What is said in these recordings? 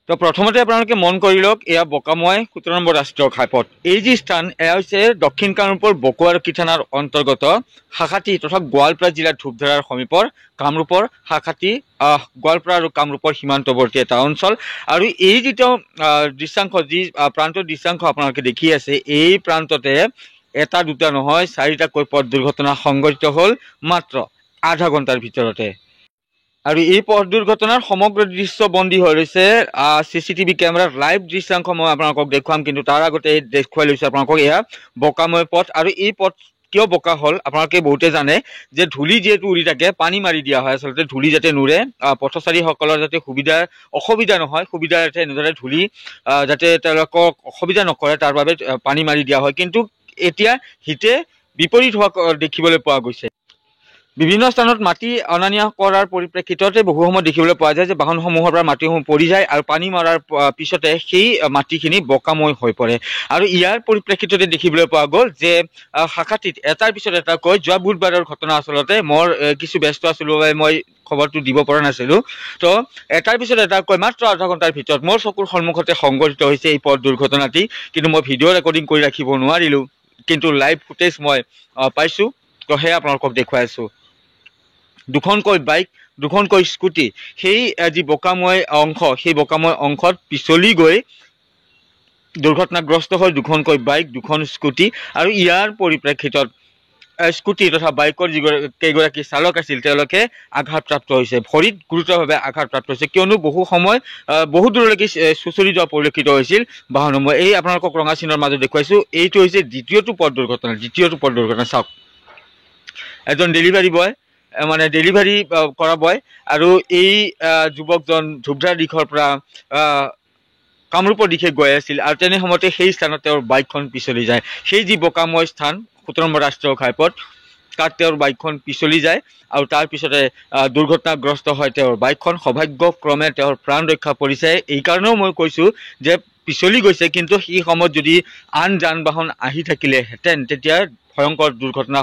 তো প্ৰথমতে আপোনালোকে মন কৰি লওক, এয়া বকাময় 17 নম্বৰ ৰাষ্ট্ৰীয় ঘাইপথ। এই যি স্থান, এয়া হৈছে দক্ষিণ কামৰূপৰ বকুৱাৰকী থানাৰ অন্তৰ্গত শাখাটি তথা গোৱালপাৰা জিলাৰ ধূপধাৰাৰ সমীপৰ কামৰূপৰ শাখাটি গোৱালপাৰা আৰু কামৰূপৰ সীমান্তৱৰ্তী এটা অঞ্চল। আৰু এই যিটো দৃশ্যাংশ, যি প্ৰান্তৰ দৃশ্যাংশ আপোনালোকে দেখি আছে, এই প্ৰান্ততে এটা দুটা নহয় 4টাকৈ পথ দুৰ্ঘটনা সংঘটিত হ'ল মাত্ৰ আধা ঘণ্টাৰ ভিতৰতে। আৰু এই পথ দুৰ্ঘটনাৰ সমগ্ৰ দৃশ্য বন্দী হৈ ৰৈছে CCTV কেমেৰাৰ লাইভ দৃশ্যাংশ মই আপোনালোকক দেখুৱাম, কিন্তু তাৰ আগতে দেখুৱাই লৈছোঁ আপোনালোকক এয়া বোকাময় পথ। আৰু এই পথ কিয় বোকা হ'ল আপোনালোকে বহুতে জানে যে ধূলি যিহেতু উৰি থাকে, পানী মাৰি দিয়া হয় আচলতে, ধূলি যাতে নুৰে, পথচাৰীসকলৰ যাতে অসুবিধা নহয়, সুবিধা যাতে এনেদৰে ধূলি যাতে তেওঁলোকক অসুবিধা নকৰে তাৰ বাবে পানী মাৰি দিয়া হয়। কিন্তু এতিয়া হিতে বিপৰীত হোৱা দেখিবলৈ পোৱা গৈছে। বিভিন্ন স্থানত মাটি অনা নিয়া কৰাৰ পৰিপ্ৰেক্ষিততে বহু সময় দেখিবলৈ পোৱা যায় যে বাহনসমূহৰ পৰা মাটিসমূহ পৰি যায় আৰু পানী মৰাৰ পিছতে সেই মাটিখিনি বোকাময় হৈ পৰে। আৰু ইয়াৰ পৰিপ্ৰেক্ষিততে দেখিবলৈ পোৱা গ'ল যে শাখাটিত এটাৰ পিছত এটাকৈ যোৱা বুধবাৰৰ ঘটনা। আচলতে মই কিছু ব্যস্ত আছিলোঁ বাবে মই খবৰটো দিব পৰা নাছিলোঁ। তো এটাৰ পিছত এটাকৈ মাত্ৰ আধা ঘণ্টাৰ ভিতৰত মোৰ চকুৰ সন্মুখতে সংঘটিত হৈছে এই পথ দুৰ্ঘটনাটি। কিন্তু মই ভিডিঅ' ৰেকৰ্ডিং কৰি ৰাখিব নোৱাৰিলোঁ, কিন্তু লাইভ ফুটেজ মই পাইছোঁ, তো সেয়া আপোনালোকক দেখুৱাই আছোঁ। দুখনকৈ বাইক, দুখনকৈ স্কুটি, সেই যি বোকাময় অংশ, সেই বোকাময় অংশত পিছলি গৈ দুৰ্ঘটনাগ্ৰস্ত হ'ল দুখনকৈ বাইক, দুখন স্কুটি। আৰু ইয়াৰ পৰিপ্ৰেক্ষিতত স্কুটি তথা বাইকৰ কেইগৰাকী চালক আছিল তেওঁলোকে আঘাতপ্ৰাপ্ত হৈছে, ভৰিত গুৰুতৰভাৱে আঘাতপ্ৰাপ্ত হৈছে, কিয়নো বহু দূৰলৈকে চুঁচৰি যোৱা পৰিলক্ষিত হৈছিল বাহনসমূহ। এই আপোনালোকক ৰঙা চিনৰ মাজত দেখুৱাইছোঁ, এইটো হৈছে দ্বিতীয়টো পথ দুৰ্ঘটনা। চাওক, এজন ডেলিভাৰী বয়, মানে ডেলিভাৰী কৰা বয়, আৰু এই যুৱকজন ধূপধাৰা দিশৰ পৰা কামৰূপৰ দিশে গৈ আছিল আৰু তেনে সময়তে সেই স্থানত তেওঁৰ বাইকখন পিছলি যায়। সেই যি বোকাময় স্থান 17 নম্বৰ ৰাষ্ট্ৰীয় ঘাইপথ, তাত তেওঁৰ বাইকখন পিছলি যায় আৰু তাৰ পিছতে দুৰ্ঘটনাগ্ৰস্ত হয় তেওঁৰ বাইকখন। সৌভাগ্যক্ৰমে তেওঁৰ প্ৰাণ ৰক্ষা পৰিছে। এই কাৰণেও মই কৈছোঁ যে পিছলি গৈছে, কিন্তু সেই সময়ত যদি আন যান বাহন আহি থাকিলেহেঁতেন তেতিয়া ভয়ংকৰ দুৰ্ঘটনা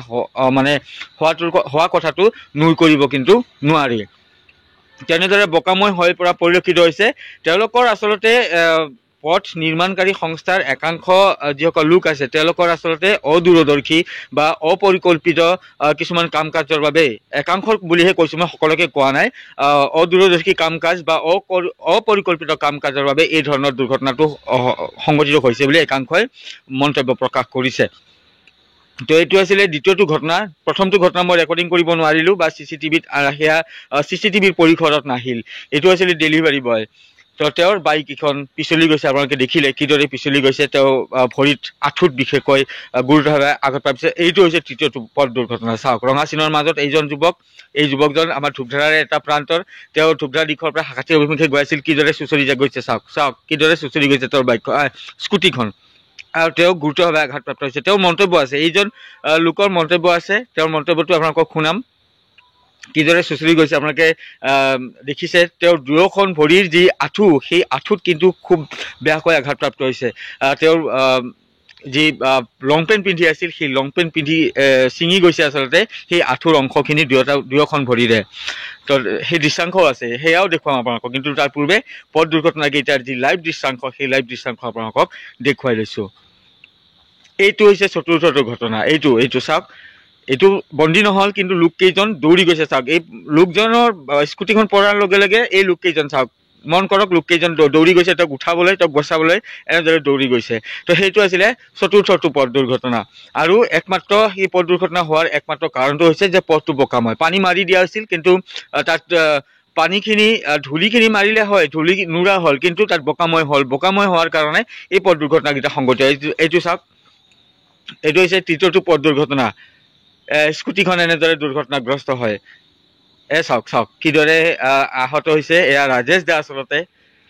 হোৱা কথাটো নুই কৰিব কিন্তু নোৱাৰি। তেনেদৰে বোকাময় হৈ পৰা পৰিলক্ষিত হৈছে। তেওঁলোকৰ আচলতে পথ নিৰ্মাণকাৰী সংস্থাৰ একাংশ যিসকল লোক আছে তেওঁলোকৰ আচলতে অদূৰদৰ্শী বা অপৰিকল্পিত কিছুমান কাম কাজৰ বাবে, একাংশ বুলিহে কৈছোঁ, মই সকলোকে কোৱা নাই, অদূৰদৰ্শী কাম কাজ বা অপৰিকল্পিত কাম কাজৰ বাবে এই ধৰণৰ দুৰ্ঘটনাটো সংঘটিত হৈছে বুলি একাংশই মন্তব্য প্ৰকাশ কৰিছে। তো এইটো আছিলে দ্বিতীয়টো ঘটনা। প্ৰথমটো ঘটনা মই ৰেকৰ্ডিং কৰিব নোৱাৰিলোঁ বা CCTVৰ পৰিসৰত নাহিল। এইটো আছিলে ডেলিভাৰী বয়। তো তেওঁৰ বাইক এখন পিছলি গৈছে, আপোনালোকে দেখিলে কিদৰে পিছলি গৈছে। তেওঁ ভৰিত আঁঠুত বিশেষকৈ গুৰুতৰভাৱে আঘাত পাইছে। এইটো হৈছে তৃতীয়টো পথ দুৰ্ঘটনা। চাওক, ৰঙা চিনৰ মাজত এই যুৱকজন আমাৰ ধূপধাৰাৰে এটা প্ৰান্তৰ, তেওঁ ধূপধাৰা দিশৰ পৰা শাখাটিৰ অভিমুখে গৈ আছিল, কিদৰে চুঁচৰি গৈছে। চাওক কিদৰে চুঁচৰি গৈছে তেওঁৰ স্কুটিখন, আৰু তেওঁ গুৰুতৰভাৱে আঘাতপ্ৰাপ্ত হৈছে। তেওঁৰ মন্তব্য আছে, এইজন লোকৰ মন্তব্য আছে, তেওঁৰ মন্তব্যটো আপোনালোকক শুনাম। কিদৰে চুঁচৰি গৈছে আপোনালোকে দেখিছে। তেওঁৰ দুয়োখন ভৰিৰ যি আঁঠু, সেই আঁঠুত কিন্তু খুব বেয়াকৈ আঘাতপ্ৰাপ্ত হৈছে। তেওঁৰ যি লং পেণ্ট পিন্ধি আছিল, সেই লং পেণ্ট পিন্ধি ছিঙি গৈছে আচলতে সেই আঁঠুৰ অংশখিনি দুয়োখন ভৰিৰে। তো সেই দৃশ্যাংশও আছে, সেয়াও দেখুৱাম আপোনালোকক। কিন্তু তাৰ পূৰ্বে পথ দুৰ্ঘটনাকেইটাৰ যি লাইভ দৃশ্যাংশ, সেই লাইভ দৃশ্যাংশ আপোনালোকক দেখুৱাই লৈছোঁ। এইটো হৈছে চতুৰ্থটো ঘটনা। এইটো চাওক, এইটো বন্দী নহ'ল, কিন্তু লোককেইজন দৌৰি গৈছে। চাওক, এই লোকজনৰ স্কুটিখন পৰাৰ লগে লগে এই লোককেইজন, চাওক, মন কৰক, লোককেইজন দৌৰি গৈছে তেওঁক উঠাবলৈ, তেওঁক বচাবলৈ, এনেদৰে দৌৰি গৈছে। তো সেইটো আছিলে চতুৰ্থটো পথ দুৰ্ঘটনা। আৰু একমাত্ৰ সেই পথ দুৰ্ঘটনা হোৱাৰ একমাত্ৰ কাৰণটো হৈছে যে পথটো বোকাময়, পানী মাৰি দিয়া হৈছিল, কিন্তু তাত ধূলিখিনি মাৰিলে হয়, ধূলি নুৰা হ'ল, কিন্তু তাত বোকাময় হ'ল। বোকাময় হোৱাৰ কাৰণে এই পথ দুৰ্ঘটনাকেইটা সংঘটিত হয়। এইটো চাওক, এইটো হৈছে তৃতীয়টো পথ দুৰ্ঘটনা। স্কুটিখন এনেদৰে দুৰ্ঘটনাগ্ৰস্ত হয়। চাওক কিদৰে আহত হৈছে। এয়া ৰাজেশ দা। আচলতে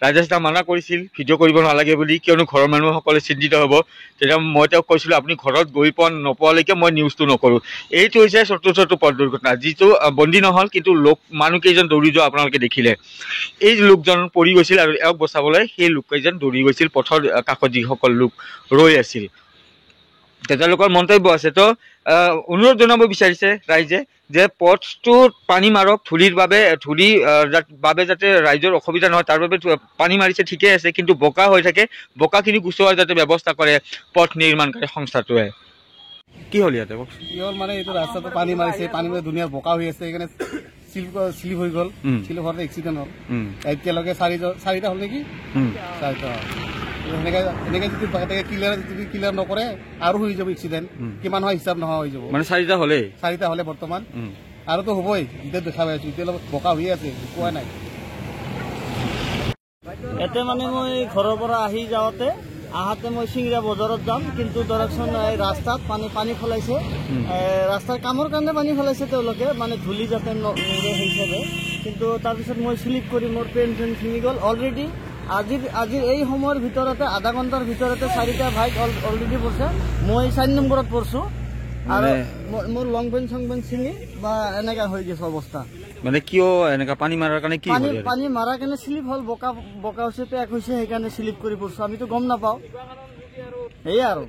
ৰাজেশ দা মানা কৰিছিল ভিডিঅ' কৰিব নালাগে বুলি, কিয়নো ঘৰৰ মানুহসকলে চিন্তিত হ'ব। তেতিয়া মই তেওঁক কৈছিলোঁ আপুনি ঘৰত গৈ নোপোৱালৈকে মই নিউজটো নকৰোঁ। এইটো হৈছে চতুৰ্থটো পথ দুৰ্ঘটনা, যিটো বন্দী নহ'ল, কিন্তু মানুহকেইজন দৌৰি যোৱা আপোনালোকে দেখিলে। এই লোকজন পৰি গৈছিল আৰু এওঁক বচাবলৈ সেই লোককেইজন দৌৰি গৈছিল পথৰ কাষত যিসকল লোক ৰৈ আছিল। তেওঁলোকৰ মন্তব্য আছে। তো অনুৰোধ জনাব বিচাৰিছে ৰাইজে যে পথটোত পানী মাৰক ধূলিৰ বাবে যাতে ৰাইজৰ অসুবিধা নহয় তাৰ বাবে পানী মাৰিছে ঠিকেই আছে, কিন্তু বোকা হৈ থাকে, বোকাখিনি গুচোৱাৰ যাতে ব্যৱস্থা কৰে পথ নিৰ্মাণকাৰী সংস্থাটোৱে। কি হ'ল ইয়াতে কওকচোন? কি হ'ল মানে এইটো ৰাস্তাটো পানী মাৰিছে, পানী মাৰি ধুনীয়া বোকা হৈ আছে, সেইকাৰণে শ্লিপ হৈ গ'ল, শ্লিপ হোৱাতে এক্সিডেণ্ট হ'ল। এতিয়ালৈকে চাৰিটা হ'ল নেকি, চাৰিটা। এনেকে যদি ক্লিয়াৰ নকৰে আৰু হৈ যাব এক্সিডেণ্ট, কিমান হয় হিচাপ নোহোৱা হৈ যাব। মানে চাৰিটা হ'লে বৰ্তমান আৰুতো হ'বই, এতিয়া দেখা পাই আছো, এতিয়া অলপ বোকা হৈ আছে, কোৱা নাই। ইয়াতে মানে মই ঘৰৰ পৰা আহি যাওঁতে মই চিংৰা বজাৰত যাম, কিন্তু ধৰকচোন এই ৰাস্তাত পানী ফলাইছে, ৰাস্তাৰ কামৰ কাৰণে পানী ফলাইছে তেওঁলোকে, মানে ধূলি যাতে নুৰে হিচাপে। কিন্তু তাৰপিছত মই শ্লিপ কৰি মোৰ পেন ছিঙি গ'ল অলৰেডি। আজিৰ এই সময়ৰ ভিতৰতে আধা ঘণ্টাৰ ভিতৰতে 4টা বাইক অলৰেডি পৰিছে, মই 4 নম্বৰত পৰিছোঁ, আৰু মোৰ লং পেন চং পেন ছিঙি বা এনেকা হৈ গৈছে অৱস্থা। মানে কিয় এনেকা পানী মাৰাৰ কাৰণে কি পানী মাৰাৰ কাৰণে শ্লিপ হ'ল, বোকা হৈছে, পেক হৈছে, সেইকাৰণে শ্লিপ কৰি পৰিছোঁ, আমিতো গম নাপাওঁ, সেয়াই আৰু।